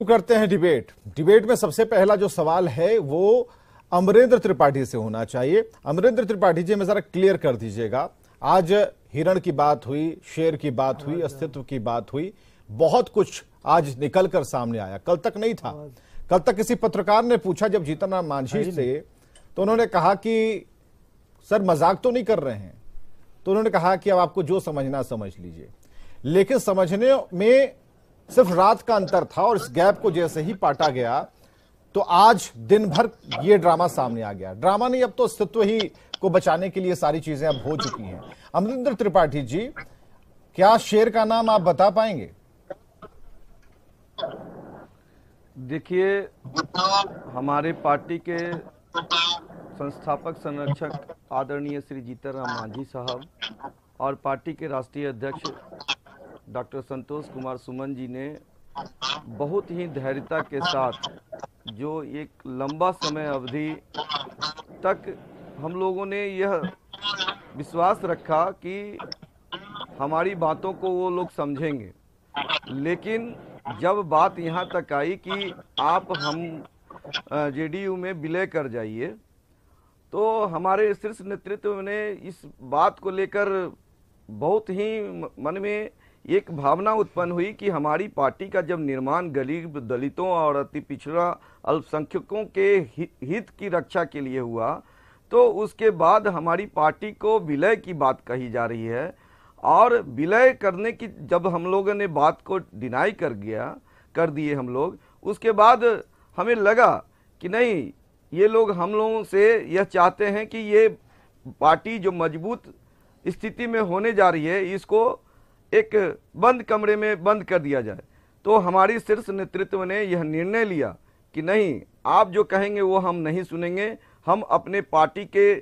करते हैं debate. Debate में सबसे पहला जो सवाल है वो अमरेंद्र त्रिपाठी से होना चाहिए। अमरेंद्र त्रिपाठी जी, में जरा क्लियर कर दीजिएगा, आज हिरण की बात हुई, शेर की बात हुई, अस्तित्व की बात हुई, बहुत कुछ आज निकल कर सामने आया, कल तक नहीं था। कल तक किसी पत्रकार ने पूछा जब जीतन राम मांझी से, तो उन्होंने कहा कि सर मजाक तो नहीं कर रहे हैं, तो उन्होंने कहा कि अब आपको जो समझना समझ लीजिए। लेकिन समझने में सिर्फ रात का अंतर था और इस गैप को जैसे ही पाटा गया तो आज दिन भर ये ड्रामा सामने आ गया। ड्रामा नहीं, अब तो अस्तित्व ही को बचाने के लिए सारी चीजें अब हो चुकी हैं। अमरिंदर त्रिपाठी जी, क्या शेर का नाम आप बता पाएंगे? देखिए, हमारे पार्टी के संस्थापक संरक्षक आदरणीय श्री जीतन राम मांझी साहब और पार्टी के राष्ट्रीय अध्यक्ष डॉक्टर संतोष कुमार सुमन जी ने बहुत ही धैर्यता के साथ जो एक लंबा समय अवधि तक हम लोगों ने यह विश्वास रखा कि हमारी बातों को वो लोग समझेंगे, लेकिन जब बात यहाँ तक आई कि आप हम जेडीयू में विलय कर जाइए, तो हमारे शीर्ष नेतृत्व ने इस बात को लेकर बहुत ही मन में एक भावना उत्पन्न हुई कि हमारी पार्टी का जब निर्माण गरीब, दलितों और अति पिछड़ा अल्पसंख्यकों के हित की रक्षा के लिए हुआ, तो उसके बाद हमारी पार्टी को विलय की बात कही जा रही है। और विलय करने की जब हम लोगों ने बात को डिनाई कर दिए हम लोग, उसके बाद हमें लगा कि नहीं, ये लोग हम लोगों से यह चाहते हैं कि ये पार्टी जो मजबूत स्थिति में होने जा रही है, इसको एक बंद कमरे में बंद कर दिया जाए। तो हमारी शीर्ष नेतृत्व ने यह निर्णय लिया कि नहीं, आप जो कहेंगे वो हम नहीं सुनेंगे। हम अपने पार्टी के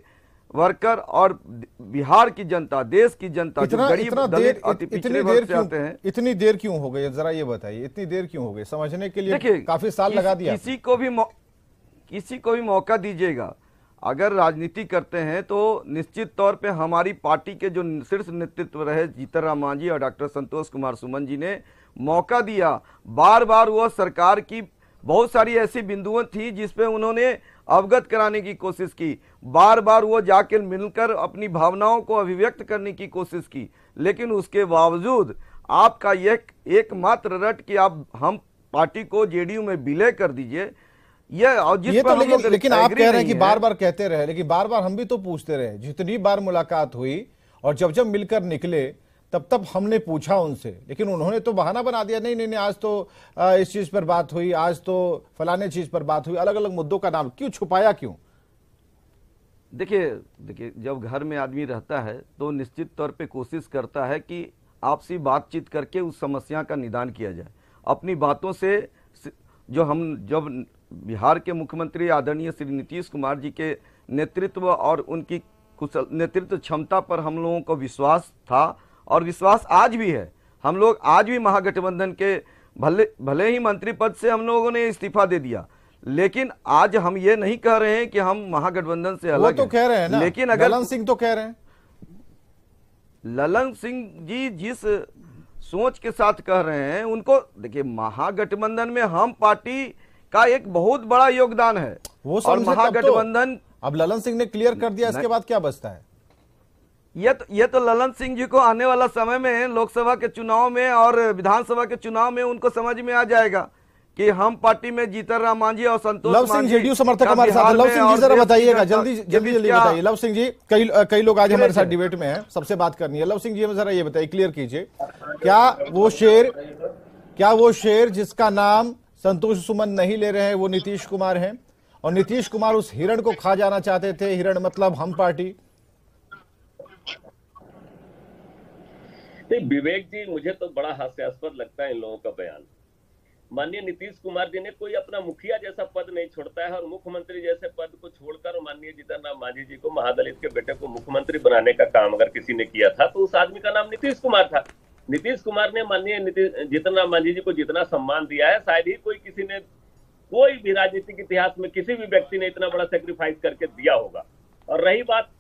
वर्कर और बिहार की जनता, देश की जनता जो गरीब, दलित, अति पिछड़े वर्ग से आते हैं। इतनी देर क्यों हो गई, जरा ये बताइए, इतनी देर क्यों हो गई? समझने के लिए काफी साल लगा दिया। किसी को भी मौका दीजिएगा। अगर राजनीति करते हैं तो निश्चित तौर पे हमारी पार्टी के जो शीर्ष नेतृत्व रहे जीतन राम मांझी और डॉक्टर संतोष कुमार सुमन जी ने मौका दिया। बार बार वह सरकार की बहुत सारी ऐसी बिंदुओं थी जिसपे उन्होंने अवगत कराने की कोशिश की, बार बार वो जाकर मिलकर अपनी भावनाओं को अभिव्यक्त करने की कोशिश की, लेकिन उसके बावजूद आपका एकमात्र रट कि आप हम पार्टी को जेडीयू में विलय कर दीजिए, ये तो लेकिन आप कह रहे हैं कि बार बार कहते रहे, लेकिन बार बार हम भी तो पूछते रहे। जितनी बार मुलाकात हुई और जब जब मिलकर निकले तब हमने पूछा उनसे, लेकिन उन्होंने तो बहाना बना दिया, नहीं नहीं नहीं, आज तो इस चीज पर बात हुई, आज तो फलाने चीज पर बात हुई। अलग अलग मुद्दों का नाम क्यों छुपाया, क्यों? देखिए, जब घर में आदमी रहता है तो निश्चित तौर पे कोशिश करता है कि आपसी बातचीत करके उस समस्या का निदान किया जाए। अपनी बातों से जब बिहार के मुख्यमंत्री आदरणीय श्री नीतीश कुमार जी के नेतृत्व और उनकी कुशल नेतृत्व क्षमता पर हम लोगों को विश्वास था और विश्वास आज भी है। हम लोग आज भी महागठबंधन के भले ही मंत्री पद से हम लोगों ने इस्तीफा दे दिया, लेकिन आज हम ये नहीं कह रहे हैं कि हम महागठबंधन से अलग तो कह रहे हैं ना, लेकिन अगर ललन सिंह तो कह रहे हैं, ललन सिंह जी जिस सोच के साथ कह रहे हैं उनको देखिए, महागठबंधन में हम पार्टी का एक बहुत बड़ा योगदान है वो और महागठबंधन अब ललन सिंह ने क्लियर कर दिया, इसके बाद क्या बचता है? ये तो ललन सिंह जी को आने वाला समय में लोकसभा के चुनाव में और विधानसभा के चुनाव में उनको समझ में आ जाएगा कि हम पार्टी में जीतन राम मांझी और संतोष लव सिंह जेडीयू समर्थक हमारे साथ। लव सिंह जी जरा बताइएगा, जल्दी बताइए। लव सिंह जी, कई लोग आज हमारे साथ डिबेट में हैं, सबसे बात करनी है। लव सिंह जी जरा ये बताइए, क्लियर कीजिए, क्या वो शेर जिसका नाम संतोष सुमन नहीं ले रहे हैं वो नीतीश कुमार हैं, और नीतीश कुमार उस हिरण को खा जाना चाहते थे? हिरण मतलब हम पार्टी। नहीं विवेक जी, मुझे तो बड़ा हास्यास्पद लगता है इन लोगों का बयान। माननीय नीतीश कुमार जी ने कोई अपना मुखिया जैसा पद नहीं छोड़ता है और मुख्यमंत्री जैसे पद को छोड़कर माननीय जीतन राम मांझी जी को, महादलित के बेटे को मुख्यमंत्री बनाने का काम अगर किसी ने किया था तो उस आदमी का नाम नीतीश कुमार था। नीतीश कुमार ने माननीय जीतन राम मांझी जी को जितना सम्मान दिया है, शायद ही कोई भी राजनीतिक इतिहास में किसी भी व्यक्ति ने इतना बड़ा सेक्रीफाइस करके दिया होगा। और रही बात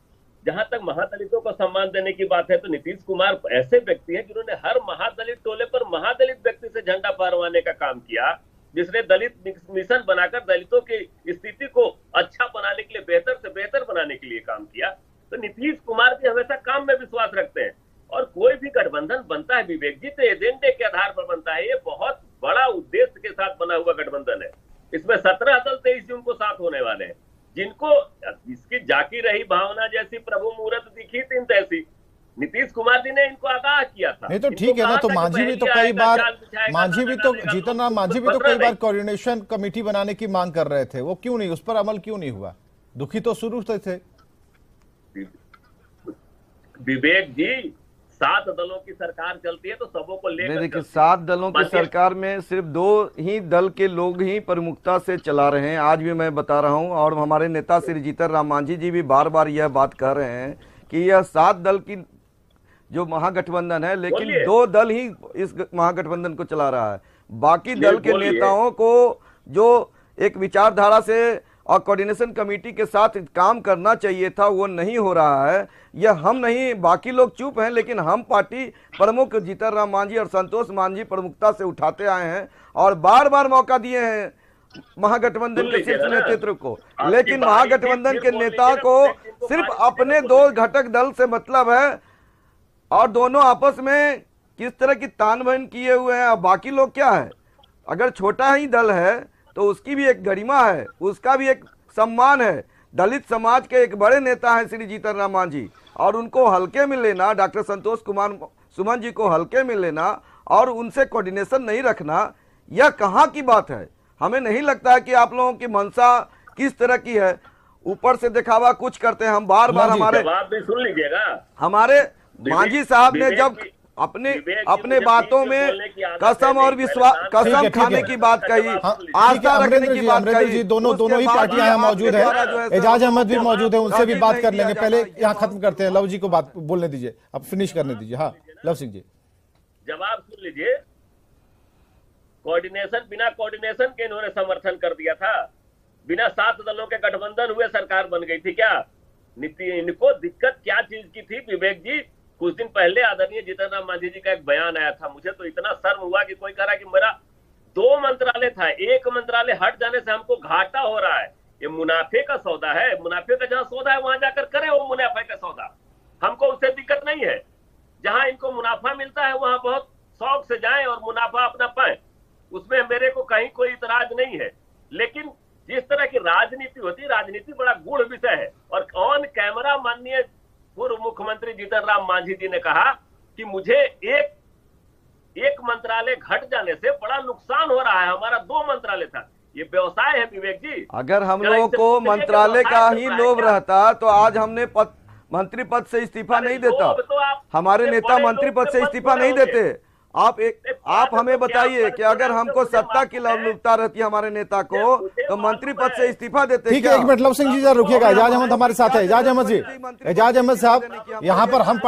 जहां तक महादलितों को सम्मान देने की बात है, तो नीतीश कुमार ऐसे व्यक्ति हैं जिन्होंने हर महादलित टोले पर महादलित व्यक्ति से झंडा फहरवाने का काम किया। जिसने दलित मिशन बनाकर दलितों की स्थिति को अच्छा बनाने के लिए, बेहतर से बेहतर बनाने के लिए काम किया। तो नीतीश कुमार जी हमेशा काम में विश्वास रखते हैं, और कोई भी गठबंधन बनता है विवेक जी तो एजेंडे के आधार पर बनता है। ये बहुत बड़ा उद्देश्य के साथ बना हुआ गठबंधन है। इसमें 17 दल 23 जून को साथ होने वाले हैं, जिनको इसकी जाकी रही भावना जैसी प्रभु मुहूर्त दिखी तीन तैसी नीतीश कुमार जी ने इनको आगाह किया था। नहीं तो ठीक है ना, तो मांझी भी तो कई बार, मांझी भी तो जीतन राम मांझी भी तो कई बार कोऑर्डिनेशन कमेटी बनाने की मांग कर रहे थे, वो क्यों नहीं, उस पर अमल क्यों नहीं हुआ? दुखी तो शुरू से थे विवेक जी। 7 दलों की सरकार चलती है तो सबों को लेकर, देखिए 7 दलों की सरकार में सिर्फ 2 ही दल के लोग ही प्रमुखता से चला रहे हैं। आज भी मैं बता रहा हूं, और हमारे नेता श्री जीतन राम मांझी जी भी बार बार यह बात कह रहे हैं कि यह 7 दल की जो महागठबंधन है, लेकिन 2 दल ही इस महागठबंधन को चला रहा है। बाकी दल के नेताओं को जो एक विचारधारा से और कोऑर्डिनेशन कमेटी के साथ काम करना चाहिए था, वो नहीं हो रहा है। यह हम नहीं, बाकी लोग चुप हैं, लेकिन हम पार्टी प्रमुख जीतन राम मांझी और संतोष मांझी प्रमुखता से उठाते आए हैं और बार बार मौका दिए हैं महागठबंधन के शीर्ष नेतृत्व को। लेकिन महागठबंधन के नेता को सिर्फ अपने 2 घटक दल से मतलब है, और दोनों आपस में किस तरह की तानबान किए हुए हैं। अब बाकी लोग क्या है, अगर छोटा ही दल है तो उसकी भी एक गरिमा है, उसका भी एक सम्मान है। दलित समाज के एक बड़े नेता हैं श्री जीतन राम मांझी, और उनको हल्के में लेना, डॉक्टर संतोष कुमार सुमन जी को हल्के में लेना और उनसे कोऑर्डिनेशन नहीं रखना, यह कहाँ की बात है? हमें नहीं लगता है कि आप लोगों की मंशा किस तरह की है। ऊपर से दिखावा कुछ करते हैं। हम बार बार हमारे सुन लीजिएगा, हमारे मांझी साहब ने जब अपने बातों में कसम और विश्वास, कसम खाने की बात कही, आस्था रखने की बात कही। दोनों ही पार्टियां यहाँ मौजूद है, एजाज अहमद भी मौजूद है, उनसे भी बात कर लेंगे। पहले यहाँ खत्म करते हैं, लव जी को बात बोलने दीजिए, अब फिनिश करने दीजिए। हाँ लव सिंह जी, जवाब सुन लीजिए। कोऑर्डिनेशन, बिना कोऑर्डिनेशन के इन्होंने समर्थन कर दिया था। बिना 7 दलों के गठबंधन हुए सरकार बन गई थी क्या? इनको दिक्कत क्या चीज की थी विवेक जी? कुछ दिन पहले आदरणीय जीतन राम मांझी जी का एक बयान आया था, मुझे तो इतना शर्म हुआ कि कोई कह रहा कि मेरा 2 मंत्रालय था, 1 मंत्रालय हट जाने से हमको घाटा हो रहा है। ये मुनाफे का सौदा है, मुनाफे का जहां सौदा है वहां जाकर करें वो मुनाफे का सौदा, हमको उससे दिक्कत नहीं है। जहां इनको मुनाफा मिलता है वहां बहुत शौक से जाएं और मुनाफा अपना पाएं, उसमें मेरे को कहीं कोई इतराज नहीं है। लेकिन जिस तरह की राजनीति होती है, राजनीति बड़ा गूढ़ विषय है। और ऑन कैमरा माननीय पूर्व मुख्यमंत्री जीतन राम मांझी जी ने कहा कि मुझे एक मंत्रालय घट जाने से बड़ा नुकसान हो रहा है, हमारा 2 मंत्रालय था। ये व्यवसाय है विवेक जी। अगर हम लोगों को मंत्रालय का ही लोभ रहता तो आज हमने मंत्री पद से इस्तीफा नहीं देता, हमारे नेता मंत्री पद से इस्तीफा नहीं देते। आप हमें बताइए कि अगर हमको सत्ता की लोलुपता रहती हमारे नेता को तो मंत्री पद से इस्तीफा देते। ठीक है, 1 मिनट लव सिंह जी जरा रुकिएगा। एजाज अहमद हमारे साथ है। एजाज अहमद जी, एजाज अहमद साहब, यहाँ पर हम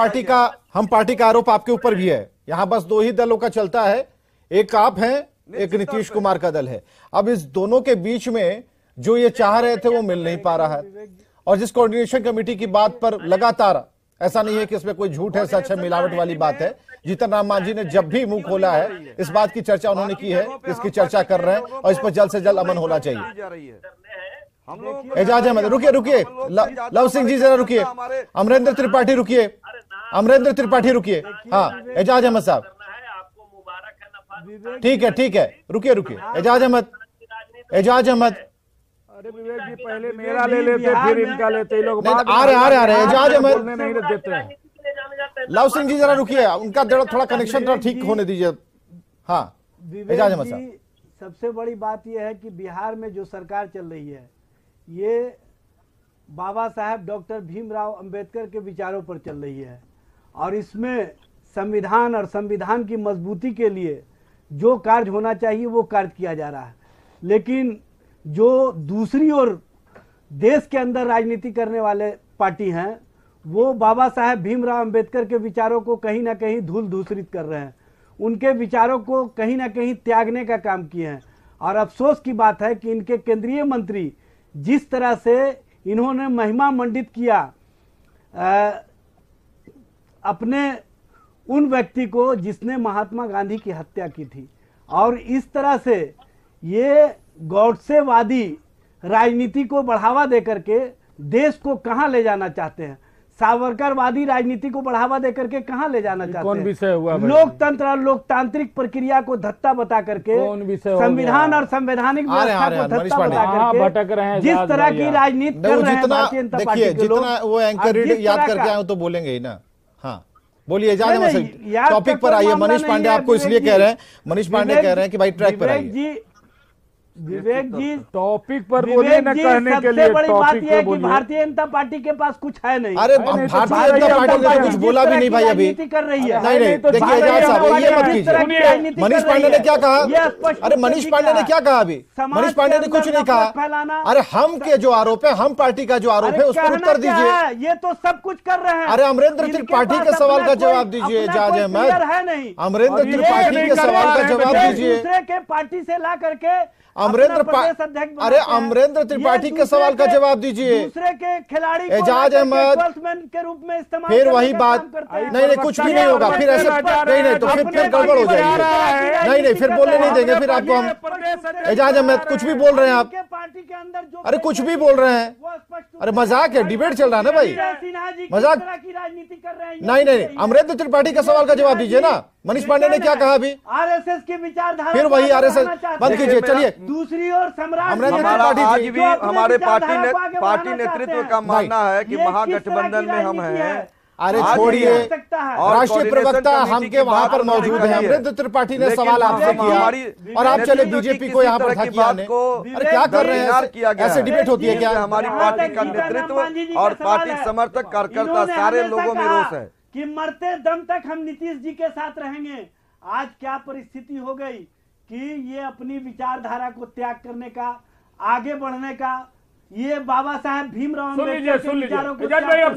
पार्टी का आरोप आपके ऊपर भी है। यहाँ बस 2 ही दलों का चलता है, एक आप हैं, एक नीतीश कुमार का दल है। अब इस दोनों के बीच में जो ये चाह रहे थे वो मिल नहीं पा रहा है। और जिस कोऑर्डिनेशन कमेटी की बात पर लगातार, ऐसा नहीं है कि इसमें कोई झूठ है, सच है, मिलावट वाली बात है, जीतन राम मांझी ने जब भी मुंह खोला है इस बात की चर्चा उन्होंने की है, इसकी चर्चा कर रहे हैं और इस पर जल्द से जल्द अमन होना चाहिए। एजाज अहमद रुकिए, लव सिंह जी जरा रुकिए, अमरेंद्र त्रिपाठी रुकिए, अमरेंद्र त्रिपाठी रुकिए। हाँ एजाज अहमद साहब, ठीक है, रुकिए, एजाज अहमद। अरे विवेक जी पहले मेरा ले लेते फिर इनका लेते, ये लोग आ रहे एजाज अहमद नहीं देते हैं। लव सिंह जी जरा रुकिए, उनका थोड़ा कनेक्शन ठीक होने दीजिए। हाँ एजाज अहमद साहब, सबसे बड़ी बात यह है कि बिहार में जो सरकार चल रही है ये बाबा साहेब डॉक्टर भीमराव अंबेडकर के विचारों पर चल रही है, और इसमें संविधान और संविधान की मजबूती के लिए जो कार्य होना चाहिए वो कार्य किया जा रहा है। लेकिन जो दूसरी ओर देश के अंदर राजनीति करने वाले पार्टी हैं वो बाबा साहेब भीमराव अंबेडकर के विचारों को कहीं ना कहीं धूल धूसरित कर रहे हैं, उनके विचारों को कहीं ना कहीं त्यागने का काम किए हैं। और अफसोस की बात है कि इनके केंद्रीय मंत्री जिस तरह से इन्होंने महिमा मंडित किया अपने उन व्यक्ति को जिसने महात्मा गांधी की हत्या की थी, और इस तरह से ये गौडसेवादी राजनीति को बढ़ावा दे करके देश को कहां ले जाना चाहते हैं, सावरकरवादी राजनीति को बढ़ावा देकर के कहां ले जाना चाहते हैं। कौन विषय हुआ भाई? लोकतंत्र और लोकतांत्रिक प्रक्रिया को धत्ता बता करके, संविधान और संवैधानिक व्यवस्था को धत्ता बता करके जिस तरह की राजनीति कर रहे हैं भारतीय जनता पार्टी के लोग, जितना वो एंकर याद करके आए तो बोलेंगे ही ना। हाँ बोलिए, टॉपिक पर आइए। मनीष पांडे आपको इसलिए कह रहे हैं, मनीष पांडे कह रहे हैं कि भाई ट्रैक पर आइए। विवेक जी टॉपिक पर बोलिए ना, कहने के लिए बड़ी बात यह है कि भारतीय जनता पार्टी के पास कुछ है नहीं। अरे भारतीय जनता पार्टी ने तो कुछ बोला भी नहीं भाई अभी। कर रही है। नहीं देखिए एजाज साहब ये मत कीजिए। मनीष पांडे ने क्या कहा? अरे मनीष पांडे ने क्या कहा अभी? मनीष पांडे ने कुछ नहीं कहा। अरे हम के जो आरोप है, हम पार्टी का जो आरोप है उस पर उत्तर दीजिए। ये तो सब कुछ कर रहे हैं। अरे अमरेंद्र त्रिपाठी के सवाल का जवाब दीजिए एजाज अहमद। अमरेंद्र त्रिपाठी के सवाल का जवाब दीजिए। दूसरे के पार्टी से ला करके अरे अमरेंद्र त्रिपाठी के सवाल का जवाब दीजिए। दूसरे के खिलाड़ी एजाज अहमद के रूप में इस्तेमाल, फिर वही बात। नहीं कुछ भी नहीं होगा फिर ऐसे। नहीं तो फिर गड़बड़ हो जाएगी। नहीं फिर बोलने नहीं देंगे फिर आपको हम। एजाज अहमद कुछ भी बोल रहे हैं आप। पार्टी के अंदर जो अरे कुछ भी बोल रहे हैं। अरे मजाक है, डिबेट चल रहा है ना भाई, मजाक की राजनीति कर रहे हैं। नहीं अमरेंद्र त्रिपाठी का सवाल का जवाब दीजिए ना। मनीष पांडे ने क्या कहा अभी? आरएसएस की विचारधारा, फिर वही आरएसएस बंद कीजिए। चलिए दूसरी ओर सम्राट आज भी हमारे पार्टी नेतृत्व का मानना है कि महागठबंधन में हम हैं। अरे छोड़िए, राष्ट्रीय प्रवक्ता हम के वहां पर मौजूद हैं। अमरेंद्र त्रिपाठी ने सवाल आपसे किया और आप चले बीजेपी को यहाँ पर ठाकिया। अरे क्या कर रहे हैं? ऐसे डिबेट होती है क्या? हमारी पार्टी का नेतृत्व और पार्टी समर्थक कार्यकर्ता सारे लोगों में रोष है कि मरते दम तक हम नीतीश जी के साथ रहेंगे। आज क्या परिस्थिति हो गई कि ये अपनी विचारधारा को त्याग करने का, आगे बढ़ने का, ये बाबा साहेब भीमराव अम्बेडकर के विचारों को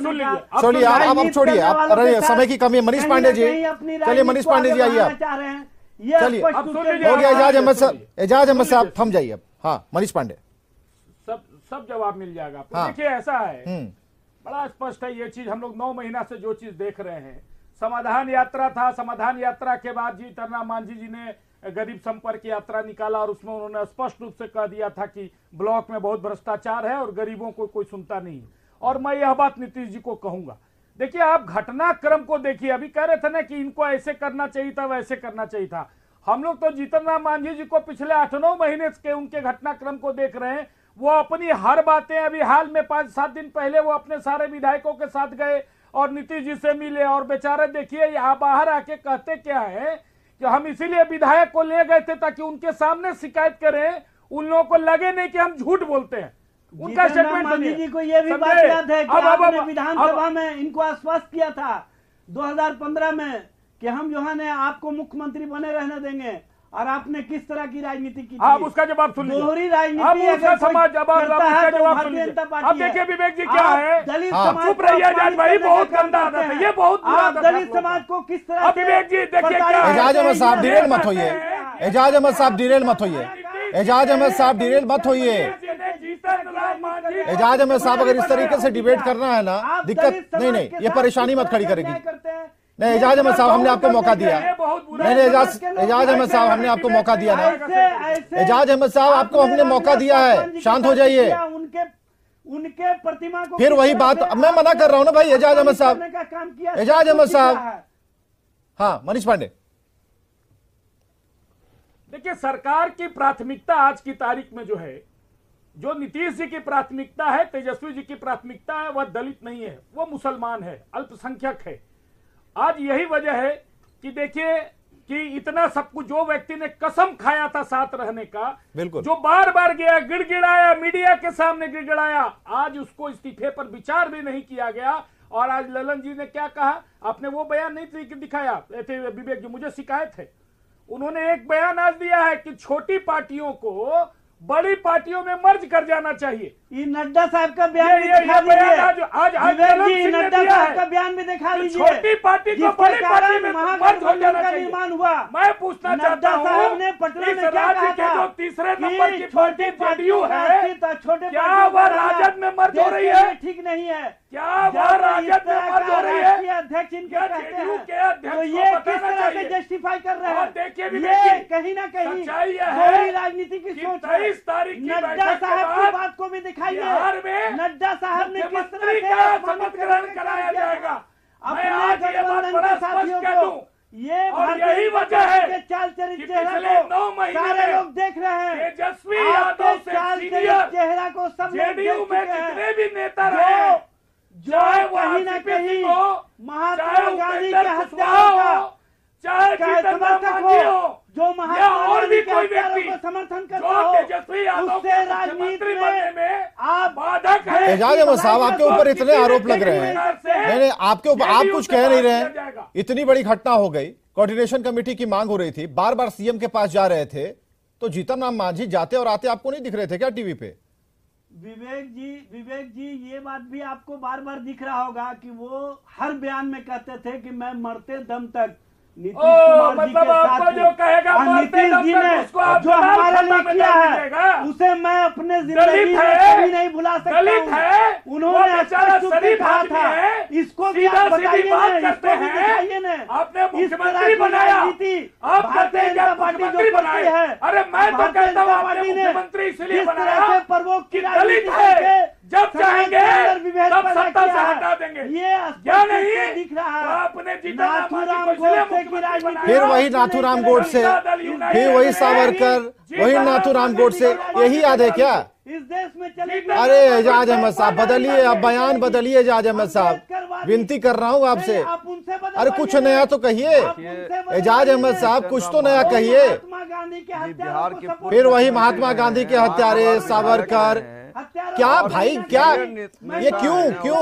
छोड़िए। आप छोड़िए, आप समय की कमी है। मनीष पांडे जी, चलिए मनीष पांडे जी आइए आप। चलिए हो गया एजाज अहमद साहब। एजाज अहमद साहब थम जाइए अब। हाँ मनीष पांडे, सब जवाब मिल जाएगा आपको। देखिए ऐसा है, बड़ा स्पष्ट है ये चीज। हम लोग 9 महीना से जो चीज देख रहे हैं, समाधान यात्रा था। समाधान यात्रा के बाद जीतन राम मांझी जी ने गरीब संपर्क यात्रा निकाला और उसमें उन्होंने स्पष्ट रूप से कह दिया था कि ब्लॉक में बहुत भ्रष्टाचार है और गरीबों को कोई सुनता नहीं। और मैं यह बात नीतीश जी को कहूंगा। देखिए आप घटनाक्रम को देखिए। अभी कह रहे थे ना कि इनको ऐसे करना चाहिए था, वैसे करना चाहिए था। हम लोग तो जीतन राम मांझी जी को पिछले 8-9 महीने के उनके घटनाक्रम को देख रहे हैं। वो अपनी हर बातें, अभी हाल में 5-7 दिन पहले वो अपने सारे विधायकों के साथ गए और नीतीश जी से मिले और बेचारे देखिए यहाँ बाहर आके कहते क्या है कि हम इसीलिए विधायक को ले गए थे ताकि उनके सामने शिकायत करें, उन लोगों को लगे नहीं कि हम झूठ बोलते हैं। उनका स्टेटमेंट मोदी जी को यह भी बात याद है कि आपने विधानसभा में इनको आश्वस्त किया था 2015 में कि हम जो है आपको मुख्यमंत्री बने रहने देंगे, और आपने किस तरह की राजनीति की। आप उसका जवाब सुन लीजिए। दोहरी राजनीति अब उसका समाज जवाब सुन लीजिए। अब देखिए विवेक जी क्या है, दलित समाज चुप रहिए एजाज भाई, बहुत गंदा आदत है ये, बहुत बुरा दलित समाज को किस तरह। अब विवेक जी देखिए क्या है। एजाज अहमद साहब डिरेल मत होइए। एजाज अहमद साहब डिरेल मत होइए। एजाज अहमद साहब डिरेल मत होइए। एजाज अहमद साहब अगर इस तरीके से डिबेट करना है ना, दिक्कत नहीं ये परेशानी मत खड़ी करेगी। नहीं एजाज अहमद साहब हमने आपको मौका दिया। नहीं एजाज अहमद साहब हमने आपको मौका दिया ना। एजाज अहमद साहब आपको हमने मौका दिया है, शांत हो जाइए। उनके प्रतिमा को फिर वही बात मैं मना कर रहा हूं ना भाई। एजाज अहमद साहब, एजाज अहमद साहब। हाँ मनीष पांडे, देखिए सरकार की प्राथमिकता आज की तारीख में जो है, जो नीतीश जी की प्राथमिकता है, तेजस्वी जी की प्राथमिकता है, वह दलित नहीं है, वो मुसलमान है, अल्पसंख्यक है। आज यही वजह है कि देखिए कि इतना सब कुछ जो व्यक्ति ने कसम खाया था साथ रहने का, बिल्कुल जो बार बार गया गिड़गिड़ाया, मीडिया के सामने गिड़गिड़ाया, आज उसको इस्तीफे पर विचार भी नहीं किया गया। और आज ललन जी ने क्या कहा, आपने वो बयान नहीं दिखाया विवेक जी, मुझे शिकायत है। उन्होंने एक बयान आज दिया है कि छोटी पार्टियों को बड़ी पार्टियों में मर्ज कर जाना चाहिए। ये नड्डा साहब का बयान भी ये दिखा बयान दीजिए। आज विवेक कलम जी, सिंह ने नड्डा दिया साहब है। का बयान भी दिखा कि दीजिए। छोटी पार्टी को जिसके बड़ी पार्टी कारण में मर्ज हो महागठबंधन जाना का चाहिए। निर्माण हुआ। मैं पूछना चाहता नड्डा हूँ साहब ने पटना इस में क्या राज्य कहा के था जो तीसरे कि नंबर की छोटी पार्टी जेडीयू है, छोटे क्या पार्टियों वह का राजद में मर्ज हो देश रही के है? लिए ठीक नहीं है। क्या जब वह इस राजद में तरह मर्ज का हो रही राष्ट्रीय है? अध्यक्ष इनके क्या कहते जेडीयू हैं के अध्यक्ष तो को ये किस बताना तरह से चाहिए? जस्टिफाई कर रहे और हैं? देखिए ये विवेक कहीं ना कहीं सच्चाई यह है दोहरी राजनीति की कि सोच 23 तारीख की नड्डा बैठक के साहब की बाद बात को भी दिखाइए। बिहार में नड्डा साहब ने किस तरह मुख्यमंत्री से का अपमानित शपथ करने ग्रहण का कराया किया जाएगा। अपने मैं आज ये बात गठबंधन बड़ा के स्पष्ट साथियों कह को दूं ये और भारतीय यही जनता वजह है पार्टी के चाल चरित कि चेहरा पिछले को 9 महीने सारे में लोग देख रहे हैं। तेजस्वी आपके यादव से चाल सीनियर चरित चेहरा को सब लोग जेडीयू देख में चुके हैं। जितने भी नेता रहे, जो चाहे वो कहीं ना आरसीपी कहीं सिंह हो, महात्मा चाहे गांधी उपेंद्र के कुशवाहा हत्यारों का हो, चाहे चाहे जीतन राम समर्थक मांझी हो, हो, जो या महात्मा और गांधी भी के कोई हत्यारों व्यक्ति को समर्थन करता जो हो, तेजस्वी यादव उससे के राजनीति मुख्यमंत्री बनने में में आप बाधक है। एजाज अहमद साहब, आपके ऊपर इतने आरोप लग रहे हैं। नहीं नहीं, आपके ऊपर आप कुछ कह नहीं रहे हैं। इतनी बड़ी घटना हो गई, कोऑर्डिनेशन कमेटी की मांग हो रही थी, बार बार सीएम के पास जा रहे थे, तो जीतन राम मांझी जाते और आते आपको नहीं दिख रहे थे क्या टीवी पे? विवेक जी ये बात भी आपको बार बार दिख रहा होगा कि वो हर बयान में कहते थे कि मैं मरते दम तक नीतीश कुमार जी मतलब के आपको साथ जो कहेगा और मरते नीतीश दम जी तक ने उसको आप जो जलाल हमारे खाना लिए में किया डाल है दीजिएगा। उसे मैं अपने दलित जिंदगी में है, कभी नहीं भुला सकता दलित हूं। है, उन्होंने वो बेचारा स्पष्ट रूप से शरीफ कहा आदमी था है, इसको भी सीधा आप सीधी बताइए बात ना, करते इसको भी हैं। दिखाइए ना। आपने इस तरह मुख्यमंत्री की बनाया, राजनीति आप कहते भारतीय हैं कि जनता आप पार्टी जो मुख्यमंत्री करती बनाए। है, अरे मैं तो भारतीय कहता हूं जनता आपने पार्टी ने मुख्यमंत्री इसलिए जिस तरह बनाया से प्रवोक कि की दलित राजनीति है, करके जब समाज चाहेंगे के अंदर विभेद तब पैदा सत्ता से किया है। हटा देंगे। ये क्या स्पष्ट रूप नहीं से दिख रहा तो है। आपने जीतन राम मांझी को नाथूराम इसलिए गोडसे की मुख्यमंत्री राजनीति बनाया। फिर वही नाथूराम गोडसे, फिर वही सावरकर, वही नाथूराम गोडसे, यही याद है क्या? इस देश में चलेगी। अरे एजाज अहमद साहब बदलिए, अब बयान बदलिए एजाज अहमद साहब, विनती कर रहा हूं आपसे। आप उनसे बदलवाइए। अरे कुछ नया तो कहिए आप उनसे बदलवाइए। एजाज अहमद साहब, कुछ तो नया कहिए। महात्मा गांधी के हत्यारों को support फिर वही करते हैं। महात्मा गांधी के हत्यारे, सावरकर, हत्यारों क्या को भाई support क्या करते हैं। ये क्यों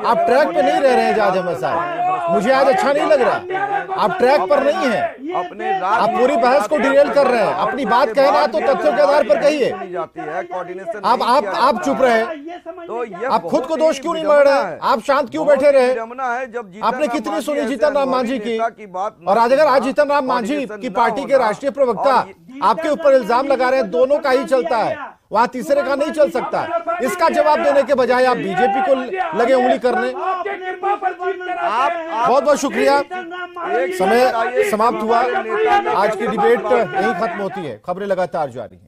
आप ट्रैक पे नहीं रह रहे हैं एजाज अहमद साहब? मुझे आज अच्छा नहीं लग रहा, आप ट्रैक पर नहीं है। अपने आप पूरी बहस को डिरेल कर रहे हैं। अपनी बात कहना तो तथ्यों के आधार पर कहिए। जाती है कोऑर्डिनेशन आप चुप रहे, तो ये आप खुद को दोष क्यों नहीं मार विडम्बना रहे? है। आप शांत क्यों बहुत बैठे रहे? विडम्बना है जब जीतन आपने राम कितनी मांझी सुनी ऐसे जीतन राम अनुभवी मांझी की, नेता बात और आज अगर आज ना जीतन राम मांझी कोऑर्डिनेशन की ना पार्टी के होना, राष्ट्रीय प्रवक्ता और आपके ऊपर इल्जाम लगा रहे हैं, दोनों का ही चलता है, वहां तीसरे का नहीं चल सकता। इसका जवाब देने के बजाय आप बीजेपी को लगे उंगली करने। आपके कृपा पर जीत कर बहुत बहुत शुक्रिया। समय समाप्त हुआ। आज की डिबेट यहीं खत्म होती है। खबरें लगातार जारी हैं।